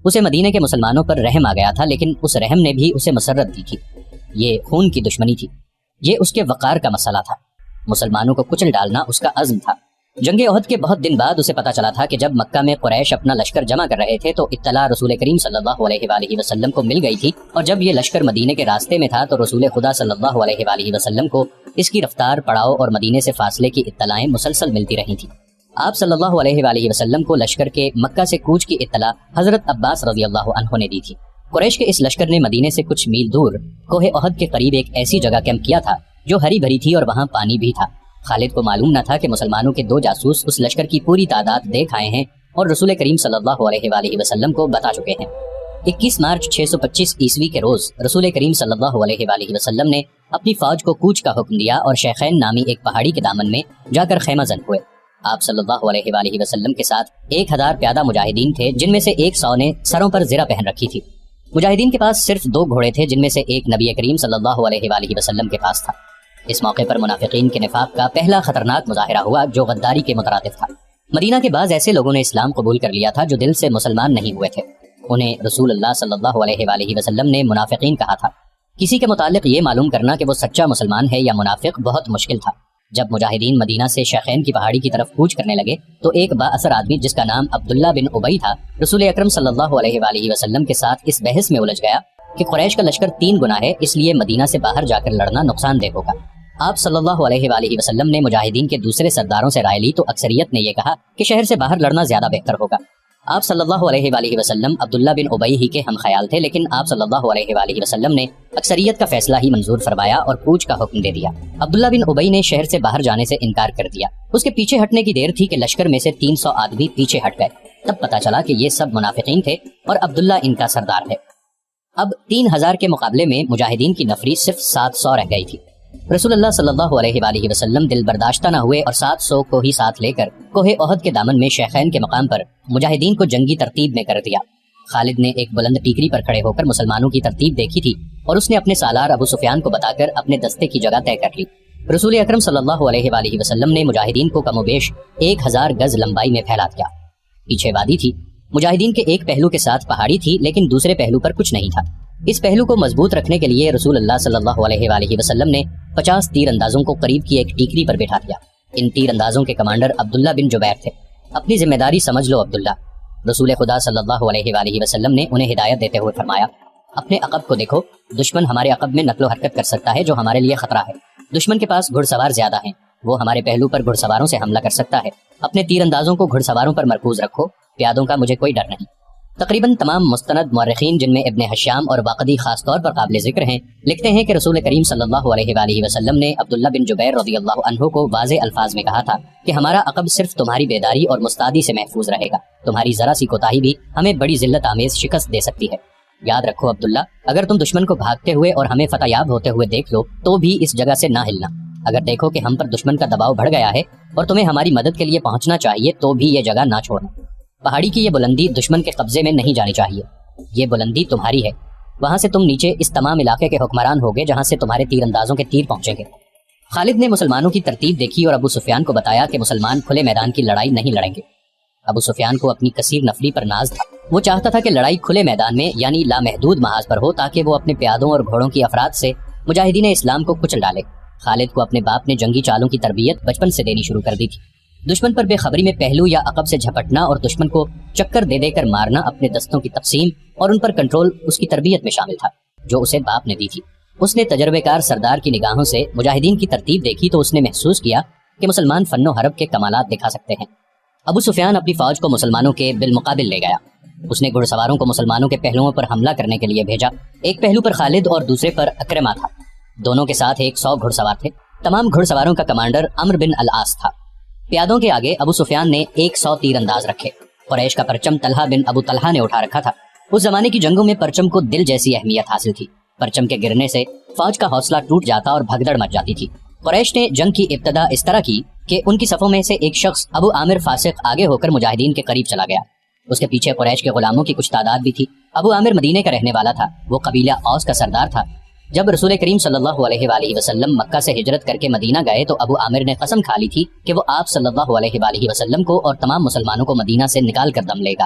اسے مدینے کے مسلمانوں پر رحم آ گیا تھا، لیکن اس رحم نے بھی اسے مسرت دی تھی۔ یہ خون کی دشمنی تھی، یہ اس کے وقار کا مسئلہ تھا۔ مسلمانوں کو کچل ڈالنا اس کا عزم تھا۔ جنگ احد کے بہت دن بعد اسے پتا چلا تھا کہ جب مکہ میں قریش اپنا لشکر جمع کر رہے تھے تو اطلاع رسول کریم صلی اللہ علیہ وآلہ وسلم کو مل گئی تھی، اور جب یہ لشکر مدینے کے راستے میں تھا تو رسول خدا صلی اللہ علیہ وآلہ وسلم کو اس کی رفتار، پڑاؤ اور مدینے سے فاصلے کی اطلاعیں مسلسل ملتی رہی تھیں۔ آپ صلی اللہ علیہ وآلہ وسلم کو لشکر کے مکہ سے کوچ کی اطلاع حضرت عباس رضی اللہ عنہ نے دی تھی۔ قریش کے اس لشکر نے مدینے سے کچھ میل دور کوہ احد کے قریب ایک ایسی جگہ کیمپ کیا تھا جو ہری بھری تھی اور وہاں پانی بھی تھا۔ خالد کو معلوم نہ تھا کہ مسلمانوں کے 2 جاسوس اس لشکر کی پوری تعداد دیکھ آئے ہیں اور رسول کریم صلی اللہ علیہ وآلہ وسلم کو بتا چکے ہیں۔ 21 مارچ 625 عیسوی کے روز رسول کریم صلی اللہ علیہ وآلہ وسلم نے اپنی فوج کو کوچ کا حکم دیا اور شیخین نامی ایک پہاڑی کے دامن میں جا کر خیمہ زن ہوئے۔ آپ صلی اللہ علیہ وآلہ وسلم کے ساتھ 1000 پیادہ مجاہدین تھے، جن میں سے 100 نے سروں پر زرہ پہن رکھی تھی۔ مجاہدین کے پاس صرف 2 گھوڑے تھے، جن میں سے ایک نبی کریم صلی اللہ علیہ وآلہ وسلم کے پاس تھا۔ اس موقع پر منافقین کے نفاق کا پہلا خطرناک مظاہرہ ہوا جو غداری کے مترادف تھا۔ مدینہ کے بعض ایسے لوگوں نے اسلام قبول کر لیا تھا جو دل سے مسلمان نہیں ہوئے تھے۔ انہیں رسول اللہ صلی اللہ علیہ وآلہ وسلم نے منافقین کہا تھا۔ کسی کے متعلق یہ معلوم کرنا کہ وہ سچا مسلمان ہے یا منافق بہت مشکل تھا۔ جب مجاہدین مدینہ سے شیخین کی پہاڑی کی طرف کوچ کرنے لگے تو ایک با اثر آدمی جس کا نام عبداللہ بن ابی تھا رسول اکرم صلی اللہ علیہ وآلہ وسلم کے ساتھ اس بحث میں الجھ گیا کہ قریش کا لشکر 3 گنا ہے، اس لیے مدینہ سے باہر جا کر لڑنا نقصان دہ ہوگا۔ آپ صلی اللہ علیہ وآلہ وسلم نے مجاہدین کے دوسرے سرداروں سے رائے لی تو اکثریت نے یہ کہا کہ شہر سے باہر لڑنا زیادہ بہتر ہوگا۔ آپ صلی اللہ علیہ وآلہ وسلم عبداللہ بن ابی ہی کے ہم خیال تھے، لیکن آپ صلی اللہ علیہ وآلہ وسلم نے اکثریت کا فیصلہ ہی منظور فرمایا اور کوچ کا حکم دے دیا۔ عبداللہ بن ابی نے شہر سے باہر جانے سے انکار کر دیا۔ اس کے پیچھے ہٹنے کی دیر تھی کہ لشکر میں سے 300 آدمی پیچھے ہٹ گئے۔ تب پتا چلا کہ یہ سب منافقین تھے اور عبداللہ ان کا سردار ہے۔ اب 3000 کے مقابلے میں مجاہدین کی نفری صرف 700 رہ گئی تھی۔ رسول اللہ صلی اللہ علیہ وآلہ وسلم دل برداشتہ نہ ہوئے اور 700 کو ہی ساتھ لے کر کوہ احد کے دامن میں شیخین کے مقام پر مجاہدین کو جنگی ترتیب میں کر دیا۔ خالد نے ایک بلند ٹیکری پر کھڑے ہو کر مسلمانوں کی ترتیب دیکھی تھی اور اس نے اپنے سالار ابو سفیان کو بتا کر اپنے دستے کی جگہ طے کر لی۔ رسول اکرم صلی اللہ علیہ وآلہ وسلم نے مجاہدین کو کم و بیش 1000 گز لمبائی میں پھیلا دیا۔ پیچھے وادی تھی، مجاہدین کے ایک پہلو کے ساتھ پہاڑی تھی، لیکن دوسرے پہلو پر کچھ نہیں تھا۔ اس پہلو کو مضبوط رکھنے کے لیے رسول اللہ صلی اللہ علیہ وآلہ وسلم نے 50 تیر اندازوں کو قریب کی ایک ٹیکری پر بٹھا دیا۔ ان تیر اندازوں کے کمانڈر عبداللہ بن جبیر تھے۔ اپنی ذمہ داری سمجھ لو عبداللہ۔ رسول خدا صلی اللہ علیہ وآلہ وسلم نے انہیں ہدایت دیتے ہوئے فرمایا، اپنے عقب کو دیکھو، دشمن ہمارے عقب میں نقل و حرکت کر سکتا ہے جو ہمارے لیے خطرہ ہے۔ دشمن کے پاس گھڑ سوار زیادہ ہیں، وہ ہمارے پہلو پر گھڑ سواروں سے حملہ کر سکتا ہے۔ اپنے تیر اندازوں کو گھڑ سواروں پر مرکوز رکھو، پیادوں کا مجھے کوئی ڈر نہیں۔ تقریباً تمام مستند مورخین، جن میں ابن حشام اور واقدی خاص طور پر قابل ذکر ہیں، لکھتے ہیں کہ رسول کریم صلی اللہ علیہ وآلہ وسلم نے عبداللہ بن جبیر رضی اللہ عنہ کو واضح الفاظ میں کہا تھا کہ ہمارا عقب صرف تمہاری بیداری اور مستعدی سے محفوظ رہے گا، تمہاری ذرا سی کوتاہی بھی ہمیں بڑی ذلت آمیز شکست دے سکتی ہے۔ یاد رکھو عبداللہ، اگر تم دشمن کو بھاگتے ہوئے اور ہمیں فتح یاب ہوتے ہوئے دیکھ لو تو بھی اس جگہ سے نہ ہلنا۔ اگر دیکھو کہ ہم پر دشمن کا دباؤ بڑھ گیا ہے اور تمہیں ہماری مدد کے لیے پہنچنا چاہیے تو بھی یہ جگہ نہ چھوڑنا۔ پہاڑی کی یہ بلندی دشمن کے قبضے میں نہیں جانی چاہیے، یہ بلندی تمہاری ہے۔ وہاں سے تم نیچے اس تمام علاقے کے حکمران ہوگے جہاں سے تمہارے تیر اندازوں کے تیر پہنچیں گے۔ خالد نے مسلمانوں کی ترتیب دیکھی اور ابو سفیان کو بتایا کہ مسلمان کھلے میدان کی لڑائی نہیں لڑیں گے۔ ابو سفیان کو اپنی کثیر نفری پر ناز تھا، وہ چاہتا تھا کہ لڑائی کھلے میدان میں یعنی لامحدود محاذ پر ہو تاکہ وہ اپنے پیادوں اور گھوڑوں کی افراد سے مجاہدین اسلام کو کچل ڈالے۔ خالد کو اپنے باپ نے جنگی چالوں کی تربیت بچپن سے دینی شروع کر دی تھی۔ دشمن پر بے خبری میں پہلو یا عقب سے جھپٹنا اور دشمن کو چکر دے دے کر مارنا اپنے دستوں کی تقسیم اور ان پر کنٹرول اس کی تربیت میں شامل تھا جو اسے باپ نے دی تھی۔ اس نے تجربے کار سردار کی نگاہوں سے مجاہدین کی ترتیب دیکھی تو اس نے محسوس کیا کہ مسلمان فن و حرب کے کمالات دکھا سکتے ہیں۔ ابو سفیان اپنی فوج کو مسلمانوں کے بالمقابل لے گیا۔ اس نے گھڑ سواروں کو مسلمانوں کے پہلوؤں پر حملہ کرنے کے لیے بھیجا۔ ایک پہلو پر خالد اور دوسرے پر اکرمہ تھا، دونوں کے ساتھ 100 گھڑ سوار تھے۔ تمام گھڑ سواروں کا کمانڈر عمرو بن العاص تھا۔ پیادوں کے آگے ابو سفیان نے 100 تیر انداز رکھے۔ قریش کا پرچم طلحہ بن ابو طلحہ نے اٹھا رکھا تھا۔ اس زمانے کی جنگوں میں پرچم کو دل جیسی اہمیت حاصل تھی۔ پرچم کے گرنے سے فوج کا حوصلہ ٹوٹ جاتا اور بھگدڑ مچ جاتی تھی۔ قریش نے جنگ کی ابتدا اس طرح کی کہ ان کی صفوں میں سے ایک شخص ابو عامر فاسق آگے ہو کر مجاہدین کے قریب چلا گیا۔ اس کے پیچھے قریش کے غلاموں کی کچھ تعداد بھی تھی۔ ابو عامر مدینے کا رہنے والا تھا، وہ قبیلہ اوس کا سردار تھا۔ جب رسول کریم صلی اللہ علیہ وآلہ وسلم مکہ سے ہجرت کر کے مدینہ گئے تو ابو عامر نے قسم کھا لی تھی کہ وہ آپ صلی اللہ علیہ وآلہ وسلم کو اور تمام مسلمانوں کو مدینہ سے نکال کر دم لے گا۔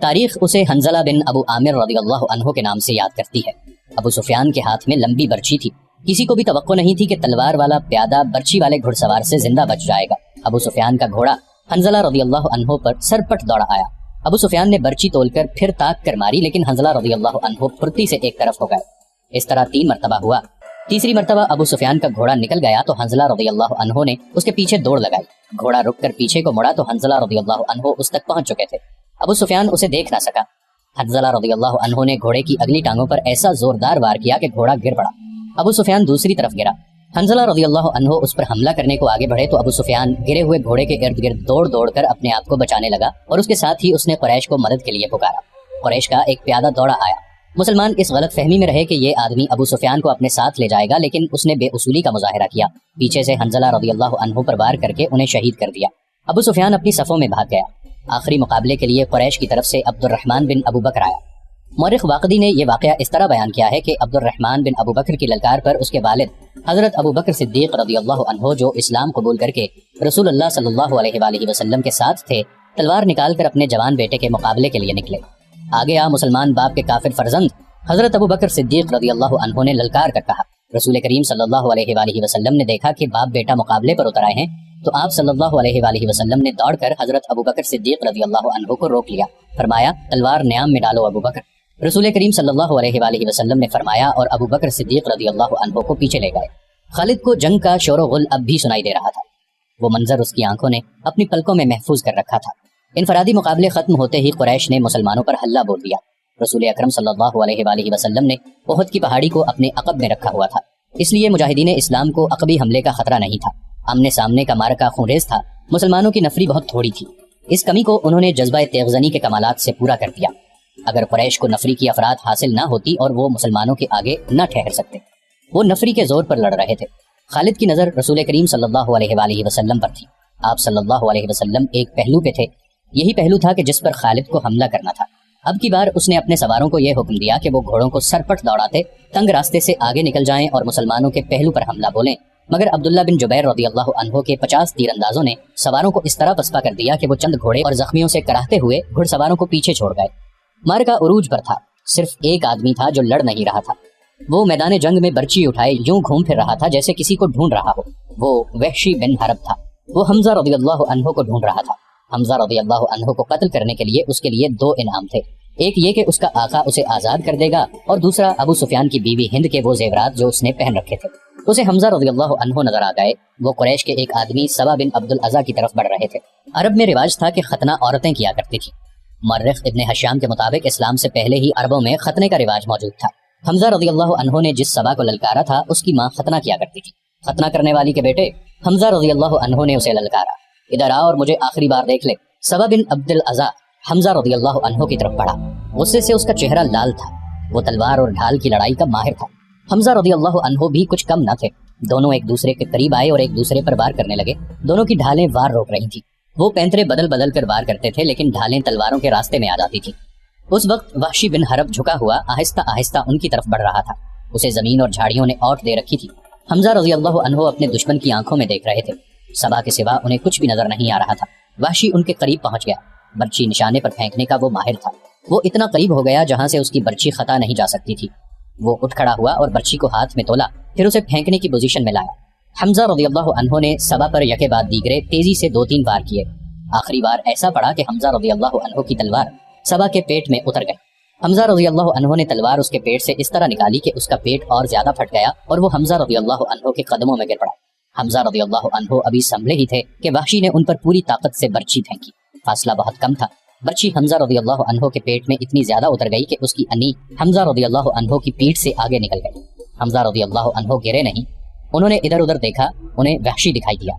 تاریخ اسے حنزلہ بن ابو عامر رضی اللہ عنہ کے نام سے یاد کرتی ہے۔ ابو سفیان کے ہاتھ میں لمبی برچی تھی، کسی کو بھی توقع نہیں تھی کہ تلوار والا پیادہ برچی والے گھڑ سوار سے زندہ بچ جائے گا۔ ابو سفیان کا گھوڑا حنزلہ رضی اللہ عنہ پر سرپٹ دوڑا آیا۔ ابو سفیان نے برچی تول کر پھر تاک کر ماری، لیکن حنزلہ رضی اللہ عنہ پھرتی سے ایک طرف ہو گئے۔ اس طرح 3 مرتبہ ہوا۔ تیسری مرتبہ ابو سفیان کا گھوڑا نکل گیا تو حنزلہ رضی اللہ عنہ نے اس کے پیچھے دوڑ لگائی۔ گھوڑا رک کر پیچھے کو مڑا تو حنزلہ رضی اللہ عنہ اس تک پہنچ چکے تھے۔ ابو سفیان اسے دیکھ نہ سکا۔ حنزلہ رضی اللہ عنہ نے گھوڑے کی اگلی ٹانگوں پر ایسا زوردار وار کیا کہ گھوڑا گر پڑا۔ ابو سفیان دوسری طرف گرا۔ حنزلہ رضی اللہ عنہ اس پر حملہ کرنے کو آگے بڑھے تو ابو سفیان گرے ہوئے گھوڑے کے ارد گرد دوڑ دوڑ کر اپنے آپ کو بچانے لگا، اور اس کے ساتھ ہی اس نے قریش کو مدد کے لیے پکارا۔ قریش کا ایک پیادہ دوڑا آیا۔ مسلمان اس غلط فہمی میں رہے کہ یہ آدمی ابو سفیان کو اپنے ساتھ لے جائے گا، لیکن اس نے بے اصولی کا مظاہرہ کیا۔ پیچھے سے حنزلہ رضی اللہ عنہ پر وار کر کے انہیں شہید کر دیا۔ ابو سفیان اپنی صفوں میں بھاگ گیا۔ آخری مقابلے کے لیے قریش کی طرف سے عبد الرحمن بن ابو بکر آیا۔ مورخ واقدی نے یہ واقعہ اس طرح بیان کیا ہے کہ عبد الرحمن بن ابو بکر کی للکار پر اس کے والد حضرت ابو بکر صدیق رضی اللہ عنہ، جو اسلام قبول کر کے رسول اللہ صلی اللہ علیہ وآلہ وسلم کے ساتھ تھے، تلوار نکال کر اپنے جوان بیٹے کے مقابلے کے لیے نکلے۔ آگے مسلمان باپ کے کافر فرزند حضرت ابو بکر صدیق رضی اللہ عنہ نے للکار کر کہا۔ رسول کریم صلی اللہ علیہ وآلہ وسلم نے دیکھا کہ باپ بیٹا مقابلے پر اتر آئے ہیں، تو آپ صلی اللہ علیہ وآلہ وسلم نے دوڑ کر حضرت ابو بکر صدیق رضی اللہ عنہ کو روک لیا۔ فرمایا، تلوار نیام میں ڈالو ابو بکر۔ رسول کریم صلی اللہ علیہ وآلہ وسلم نے فرمایا اور ابو بکر صدیق رضی اللہ عنہ کو پیچھے لے گئے۔ خالد کو جنگ کا شور و غل اب بھی سنائی دے رہا تھا۔ وہ منظر اس کی آنکھوں نے اپنی پلکوں میں محفوظ کر رکھا تھا۔ انفرادی مقابلے ختم ہوتے ہی قریش نے مسلمانوں پر حلہ بول دیا۔ رسول اکرم صلی اللہ علیہ وآلہ وسلم نے احد کی پہاڑی کو اپنے عقب میں رکھا ہوا تھا، اس لیے مجاہدین اسلام کو عقبی حملے کا خطرہ نہیں تھا۔ آمنے سامنے کا مارکا خونریز تھا۔ مسلمانوں کی نفری بہت تھوڑی تھی۔ اس کمی کو انہوں نے جذبہ تیغزنی کے کمالات سے پورا کر دیا۔ اگر قریش کو نفری کی افراد حاصل نہ ہوتی اور وہ مسلمانوں کے آگے نہ ٹھہر سکتے، وہ نفری کے زور پر لڑ رہے تھے۔ خالد کی نظر رسول کریم صلی اللہ علیہ وآلہ وسلم پر تھی۔ آپ صلی اللہ علیہ وسلم ایک پہلو پہ تھے، یہی پہلو تھا کہ جس پر خالد کو حملہ کرنا تھا۔ اب کی بار اس نے اپنے سواروں کو یہ حکم دیا کہ وہ گھوڑوں کو سرپٹ دوڑاتے تنگ راستے سے آگے نکل جائیں اور مسلمانوں کے پہلو پر حملہ بولیں، مگر عبداللہ بن جبیر رضی اللہ عنہ کے 50 تیر اندازوں نے سواروں کو اس طرح پسپا کر دیا کہ وہ چند گھوڑے اور زخمیوں سے کراہتے ہوئے گھڑ سواروں کو پیچھے چھوڑ گئے۔ مارکا عروج پر تھا۔ صرف ایک آدمی تھا جو لڑ نہیں رہا تھا۔ وہ میدان جنگ میں برچی اٹھائے یوں گھوم پھر رہا تھا جیسے کسی کو ڈھونڈ رہا ہو۔ وہ وحشی بن حرب تھا۔ وہ حمزہ رضی اللہ عنہ کو ڈھونڈ رہا تھا۔ حمزہ رضی اللہ عنہ کو قتل کرنے کے لیے اس کے لیے 2 انعام تھے، ایک یہ کہ اس کا آقا اسے آزاد کر دے گا، اور دوسرا ابو سفیان کی بیوی ہند کے وہ زیورات جو اس نے پہن رکھے تھے۔ اسے حمزہ رضی اللہ عنہ نظر آ گئے۔ وہ قریش کے ایک آدمی سبا بن عبد العزا کی طرف بڑھ رہے تھے۔ عرب میں رواج تھا کہ ختنہ عورتیں کیا کرتی تھی۔ مورخ ابن حشام کے مطابق اسلام سے پہلے ہی عربوں میں ختنے کا رواج موجود تھا۔ حمزہ رضی اللہ عنہ نے جس سبا کو للکارا تھا اس کی ماں ختنہ کیا کرتی تھی۔ ختنہ کرنے والی کے بیٹے حمزہ رضی اللہ عنہ نے اسے للکارا، ادھر آ اور مجھے آخری بار دیکھ لے۔ سبا بن عبد العزا حمزہ رضی اللہ عنہ کی طرف بڑھا۔ غصے سے اس کا چہرہ لال تھا۔ وہ تلوار اور ڈھال کی لڑائی کا ماہر تھا۔ حمزہ رضی اللہ عنہ بھی کچھ کم نہ تھے۔ دونوں ایک دوسرے کے قریب آئے اور ایک دوسرے پر وار کرنے لگے۔ دونوں کی ڈھالیں وار روک رہی تھی۔ وہ پینترے بدل بدل کر وار کرتے تھے، لیکن ڈھالیں تلواروں کے راستے میں آ جاتی تھی۔ اس وقت وحشی بن حرب جھکا ہوا آہستہ آہستہ ان کی طرف بڑھ رہا تھا۔ اسے زمین اور جھاڑیوں نے اوٹ دے رکھی تھی۔ حمزہ رضی اللہ عنہ اپنے دشمن کی آنکھوں میں دیکھ رہے تھے۔ سبا کے سوا انہیں کچھ بھی نظر نہیں آ رہا تھا۔ وحشی ان کے قریب پہنچ گیا۔ برچی نشانے پر پھینکنے کا وہ ماہر تھا۔ وہ اتنا قریب ہو گیا جہاں سے اس کی برچی خطا نہیں جا سکتی تھی۔ وہ اٹھ کھڑا ہوا اور برچی کو ہاتھ میں تولا، پھر اسے پھینکنے کی پوزیشن میں لایا۔ حمزہ رضی اللہ عنہ نے سبا پر یکے بعد دیگرے تیزی سے 2-3 وار کیے۔ آخری وار ایسا پڑا کہ حمزہ رضی اللہ عنہ کی تلوار سبا کے پیٹ میں اتر گئی۔ حمزہ رضی اللہ عنہ نے تلوار اس کے پیٹ سے اس طرح نکالی کہ اس کا پیٹ اور زیادہ پھٹ گیا اور وہ حمزہ رضی اللہ عنہ کے قدموں میں گر پڑا۔ حمزہ رضی اللہ عنہ ابھی سنبھلے ہی تھے کہ وحشی نے ان پر پوری طاقت سے برچی پھینکی۔ فاصلہ بہت کم تھا۔ برچی حمزہ رضی اللہ عنہ کے پیٹ میں اتنی زیادہ اتر گئی کہ اس کی انی حمزہ رضی اللہ عنہ کی پیٹھ سے آگے نکل گئی۔ حمزہ رضی اللہ عنہ گرے نہیں، انہوں نے ادھر ادھر دیکھا، انہیں وحشی دکھائی دیا۔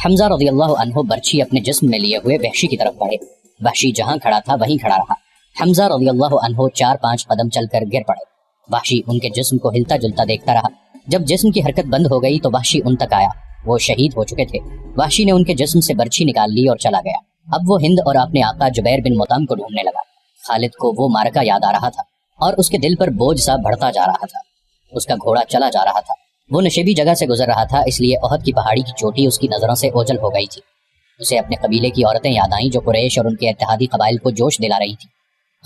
حمزہ رضی اللہ عنہ برچی اپنے جسم میں لیے ہوئے وحشی کی طرف بڑھے۔ وحشی جہاں کھڑا تھا وہیں کھڑا رہا۔ حمزہ رضی اللہ عنہ 4-5 قدم چل کر گر پڑے۔ وحشی ان کے جسم کو ہلتا جلتا دیکھتا رہا۔ جب جسم کی حرکت بند ہو گئی تو وحشی ان تک آیا۔ وہ شہید ہو چکے تھے۔ وحشی نے ان کے جسم سے برچی نکال لی اور چلا گیا۔ اب وہ ہند اور اپنے آقا جبیر بن مطعم کو ڈھونڈنے لگا۔ خالد کو وہ مارکا یاد آ رہا تھا اور اس کے دل پر بوجھ سا بڑھتا جا رہا تھا۔ اس کا گھوڑا چلا جا رہا تھا۔ وہ نشیبی جگہ سے گزر رہا تھا، اس لیے احد کی پہاڑی کی چوٹی اس کی نظروں سے اوجھل ہو گئی تھی۔ اسے اپنے قبیلے کی عورتیں یاد آئیں جو قریش اور ان کے اتحادی قبائل کو جوش دلا رہی تھی۔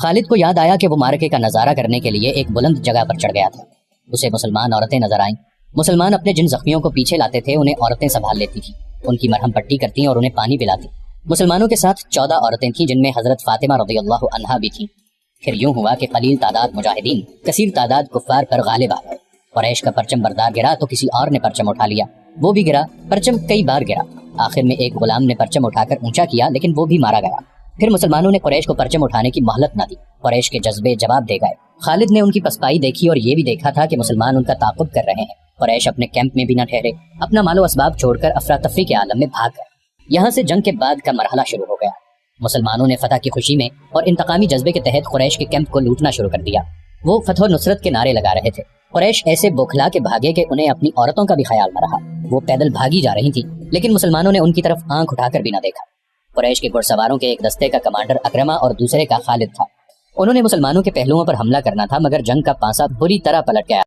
خالد کو یاد آیا کہ وہ معرکے کا نظارہ کرنے کے لیے ایک بلند جگہ پر چڑھ گیا تھا۔ اسے مسلمان عورتیں نظر آئیں۔ مسلمان اپنے جن زخمیوں کو پیچھے لاتے تھے انہیں عورتیں سنبھال لیتی تھیں، ان کی مرہم پٹی کرتی اور انہیں پانی پلاتی۔ مسلمانوں کے ساتھ 14 عورتیں تھیں جن میں حضرت فاطمہ رضی اللہ عنہا بھی تھیں۔ پھر یوں ہوا کہ قلیل تعداد مجاہدین کثیر تعداد کفار پر غالب آ گئے۔ قریش کا پرچم بردار گرا تو کسی اور نے پرچم اٹھا لیا، وہ بھی گرا، پرچم کئی بار گرا۔ آخر میں ایک غلام نے پرچم اٹھا کر اونچا کیا لیکن وہ بھی مارا گیا۔ پھر مسلمانوں نے قریش کو پرچم اٹھانے کی مہلت نہ دی۔ قریش کے جذبے جواب دے گئے۔ خالد نے ان کی پسپائی دیکھی اور یہ بھی دیکھا تھا کہ مسلمان ان کا تعاقب کر رہے ہیں۔ قریش اپنے کیمپ میں بھی نہ ٹھہرے، اپنا مال و اسباب چھوڑ کر افراتفری کے عالم میں بھاگ گئے۔ یہاں سے جنگ کے بعد کا مرحلہ شروع ہو گیا۔ مسلمانوں نے فتح کی خوشی میں اور انتقامی جذبے کے تحت قریش کے کیمپ کو لوٹنا شروع کر دیا۔ وہ فتح و نصرت کے نعرے لگا رہے تھے۔ قریش ایسے بوکھلا کے بھاگے کہ انہیں اپنی عورتوں کا بھی خیال نہ رہا۔ وہ پیدل بھاگی جا رہی تھی لیکن مسلمانوں نے ان کی طرف آنکھ اٹھا کر بھی نہ دیکھا۔ قریش کے گھڑ سواروں کے ایک دستے کا کمانڈر اکرمہ اور دوسرے کا خالد تھا۔ انہوں نے مسلمانوں کے پہلوؤں پر حملہ کرنا تھا مگر جنگ کا پانسا بری طرح پلٹ گیا۔